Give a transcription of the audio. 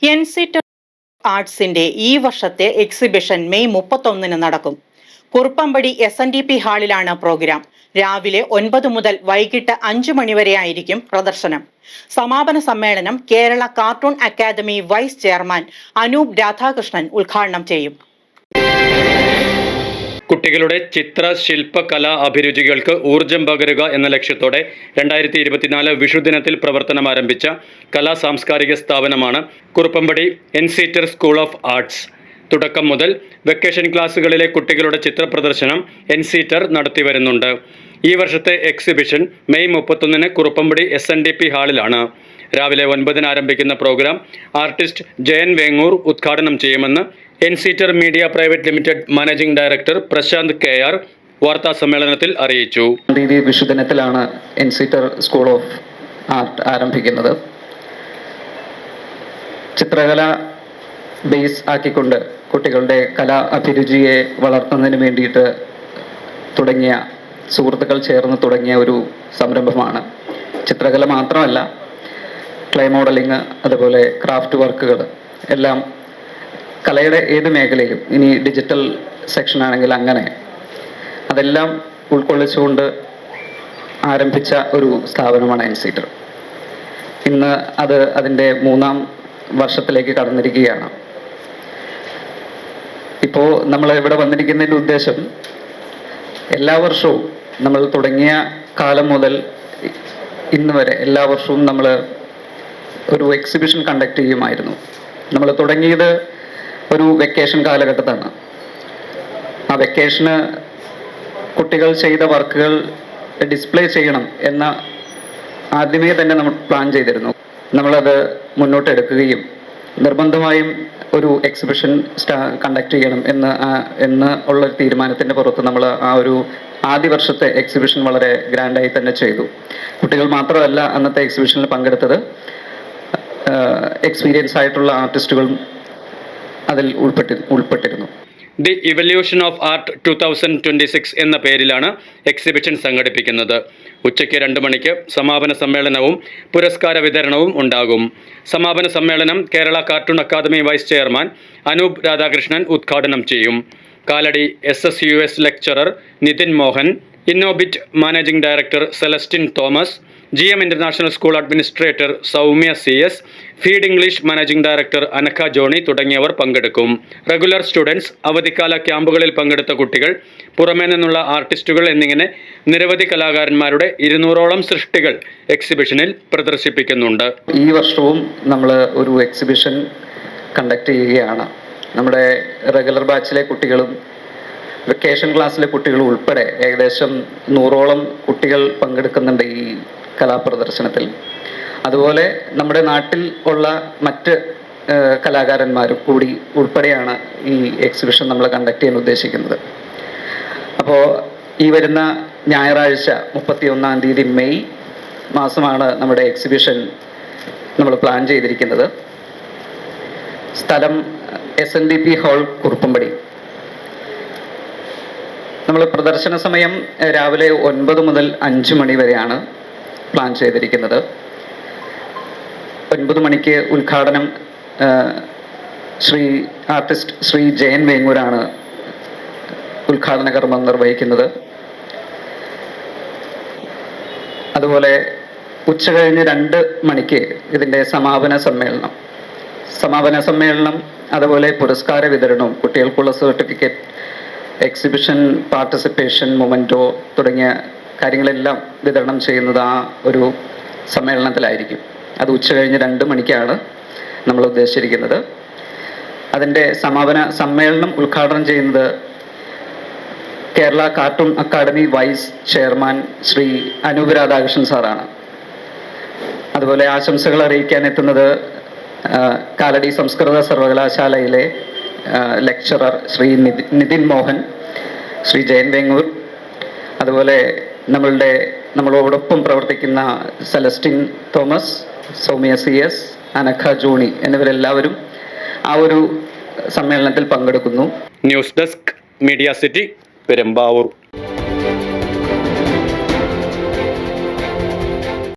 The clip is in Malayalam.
എൻസിറ്റർ ആർട്സിന്റെ ഈ വർഷത്തെ എക്സിബിഷൻ മെയ് 31 നടക്കും. കുറുപ്പമ്പടി SNDP ഹാളിലാണ് പ്രോഗ്രാം. രാവിലെ 9 മുതൽ വൈകിട്ട് 5 മണിവരെയായിരിക്കും പ്രദർശനം. സമാപന സമ്മേളനം Kerala cartoon academy vice chairman Anoop Radhakrishnan ഉദ്ഘാടനം ചെയ്യും. കുട്ടികളുടെ ചിത്ര ശില്പ കലാ അഭിരുചികൾക്ക് ഊർജം പകരുക എന്ന ലക്ഷ്യത്തോടെ 2024 വിഷുദിനത്തിൽ പ്രവർത്തനം ആരംഭിച്ച കലാ സാംസ്കാരിക സ്ഥാപനമാണ് കുറുപ്പമ്പടി എൻസിറ്റർ സ്കൂൾ ഓഫ് ആർട്സ്. തുടക്കം മുതൽ വെക്കേഷൻ ക്ലാസ്സുകളിലെ കുട്ടികളുടെ ചിത്ര പ്രദർശനം എൻസിറ്റർ നടത്തിവരുന്നുണ്ട്. ഈ വർഷത്തെ എക്സിബിഷൻ മെയ് 31 കുറുപ്പമ്പടി SNDP ഹാളിലാണ്. രാവിലെ 9 ആരംഭിക്കുന്ന പ്രോഗ്രാം ആർട്ടിസ്റ്റ് ജയൻ വേങ്ങൂർ ഉദ്ഘാടനം ചെയ്യുമെന്ന് എൻസിറ്റർ media private limited managing director Prashanth KR വാർത്താ സമ്മേളനത്തിൽ അറിയിച്ചു. വിഷുദിനത്തിലാണ് എൻസിറ്റർ സ്കൂൾ ഓഫ് ആർട്ട് ആരംഭിക്കുന്നത്. ചിത്രകല ബേസ് ആക്കിക്കൊണ്ട് കുട്ടികളുടെ കലാ അഭിരുചിയെ വളർത്തുന്നതിന് വേണ്ടിയിട്ട് സുഹൃത്തുക്കൾ ചേർന്ന് തുടങ്ങിയ ഒരു സംരംഭമാണ്. ചിത്രകല മാത്രമല്ല, ക്ലേ മോഡലിംഗ്, അതുപോലെ ക്രാഫ്റ്റ് വർക്കുകൾ എല്ലാം കലയുടെ ഏത് മേഖലയിലും, ഇനി ഡിജിറ്റൽ സെക്ഷൻ ആണെങ്കിൽ അങ്ങനെ, അതെല്ലാം ഉൾക്കൊള്ളിച്ചുകൊണ്ട് ആരംഭിച്ച ഒരു സ്ഥാപനമാണ് എൻസിറ്റർ. ഇന്ന് അതിൻ്റെ 3ാം വർഷത്തിലേക്ക് കടന്നിരിക്കുകയാണ്. ഇപ്പോൾ നമ്മൾ ഇവിടെ വന്നിരിക്കുന്നതിൻ്റെ ഉദ്ദേശം, എല്ലാ വർഷവും നമ്മൾ തുടങ്ങിയ കാലം മുതൽ ഇന്ന് വരെ എല്ലാ വർഷവും നമ്മൾ ഒരു എക്സിബിഷൻ കണ്ടക്ട് ചെയ്യുമായിരുന്നു. നമ്മൾ തുടങ്ങിയത് ഒരു വെക്കേഷൻ കാലഘട്ടത്താണ്. ആ വെക്കേഷന് കുട്ടികൾ ചെയ്ത വർക്കുകൾ ഡിസ്പ്ലേ ചെയ്യണം എന്ന ആദ്യമേ തന്നെ നമ്മൾ പ്ലാൻ ചെയ്തിരുന്നു. നമ്മളത് മുന്നോട്ടെടുക്കുകയും നിർബന്ധമായും ഒരു എക്സിബിഷൻ കണ്ടക്ട് ചെയ്യണം എന്ന് ഉള്ള തീരുമാനത്തിൻ്റെ പുറത്ത് നമ്മൾ ആ ഒരു ആദ്യ വർഷത്തെ എക്സിബിഷൻ വളരെ ഗ്രാൻഡായി തന്നെ ചെയ്തു. കുട്ടികൾ മാത്രമല്ല അന്നത്തെ എക്സിബിഷനിൽ പങ്കെടുത്തത്, എക്സ്പീരിയൻസ് ആയിട്ടുള്ള ആർട്ടിസ്റ്റുകളും അതിൽ ഉൾപ്പെട്ടിരുന്നു. ദി ഇവല്യൂഷൻ ഓഫ് ആർട്ട് 2026 എന്ന പേരിലാണ് എക്സിബിഷൻ സംഘടിപ്പിക്കുന്നത്. ഉച്ചയ്ക്ക് 2 മണിക്ക് സമാപന സമ്മേളനവും പുരസ്കാര വിതരണവും ഉണ്ടാകും. സമാപന സമ്മേളനം Kerala cartoon academy vice chairman Anoop Radhakrishnan ഉദ്ഘാടനം ചെയ്യും. Kalady SSUS lecturer Nithin Mohan, Innobit managing director Celestine Thomas, GM international school administrator Soumya CS, Feed English managing director Anakha Johny തുടങ്ങിയവർ പങ്കെടുക്കും. റെഗുലർ സ്റ്റുഡൻസ്, അവധിക്കാല ക്യാമ്പുകളിൽ പങ്കെടുത്ത കുട്ടികൾ, പുറമേ നിന്നുള്ള ആർട്ടിസ്റ്റുകൾ എന്നിങ്ങനെ നിരവധി കലാകാരന്മാരുടെ 200ഓളം സൃഷ്ടികൾ എക്സിബിഷനിൽ പ്രദർശിപ്പിക്കുന്നുണ്ട്. ഈ വർഷവും നമ്മൾ ഒരു എക്സിബിഷൻ കണ്ടക്ട് ചെയ്യുകയാണ്. നമ്മുടെ റെഗുലർ ബാച്ചിലെ കുട്ടികളും വെക്കേഷൻ ക്ലാസ്സിലെ കുട്ടികളും ഉൾപ്പെടെ ഏകദേശം 100ഓളം കുട്ടികൾ പങ്കെടുക്കുന്നുണ്ട് ഈ കലാപ്രദർശനത്തിൽ. അതുപോലെ നമ്മുടെ നാട്ടിൽ ഉള്ള മറ്റ് കലാകാരന്മാരും കൂടി ഉൾപ്പെടെയാണ് ഈ എക്സിബിഷൻ നമ്മൾ കണ്ടക്ട് ചെയ്യാൻ ഉദ്ദേശിക്കുന്നത്. അപ്പോൾ ഈ വരുന്ന ഞായറാഴ്ച 31-ാം തീയതി മെയ് മാസമാണ് നമ്മുടെ എക്സിബിഷൻ നമ്മൾ പ്ലാൻ ചെയ്തിരിക്കുന്നത്. സ്ഥലം SNDP ഹാൾ കുറുപ്പമ്പടി. നമ്മൾ പ്രദർശന സമയം രാവിലെ 9 മുതൽ 5 മണി വരെയാണ് പ്ലാൻ ചെയ്തിരിക്കുന്നത്. 9 മണിക്ക് ഉദ്ഘാടനം ആർട്ടിസ്റ്റ് ശ്രീ ജയൻ വേങ്ങൂരാണ് ഉദ്ഘാടന കർമ്മം നിർവഹിക്കുന്നത്. അതുപോലെ ഉച്ചകഴിഞ്ഞ് 2 മണിക്ക് ഇതിൻ്റെ സമാപന സമ്മേളനം, അതുപോലെ പുരസ്കാര വിതരണവും കുട്ടികൾക്കുള്ള സർട്ടിഫിക്കറ്റ്, എക്സിബിഷൻ പാർട്ടിസിപ്പേഷൻ മൊമെൻറ്റോ തുടങ്ങിയ കാര്യങ്ങളെല്ലാം വിതരണം ചെയ്യുന്നത് ആ ഒരു സമ്മേളനത്തിലായിരിക്കും. അത് ഉച്ചകഴിഞ്ഞ് 2 മണിക്കാണ് നമ്മൾ ഉദ്ദേശിച്ചിരിക്കുന്നത്. അതിൻ്റെ സമാപന സമ്മേളനം ഉദ്ഘാടനം ചെയ്യുന്നത് Kerala cartoon academy vice chairman Shri Anoop Radhakrishnan സാറാണ്. അതുപോലെ ആശംസകൾ അറിയിക്കാൻ എത്തുന്നത് കാലടി സംസ്കൃത സർവകലാശാലയിലെ ലെക്ചറർ ശ്രീ നിതിൻ മോഹൻ, ശ്രീ ജയൻ വേങ്ങൂർ, അതുപോലെ നമ്മളോടൊപ്പം പ്രവർത്തിക്കുന്ന സെലസ്റ്റിൻ തോമസ്, സൗമ്യ CS, അനഖ ജോണി എന്നിവരെല്ലാവരും ആ ഒരു സമ്മേളനത്തിൽ പങ്കെടുക്കുന്നു. News desk, media city, Perumbavoor.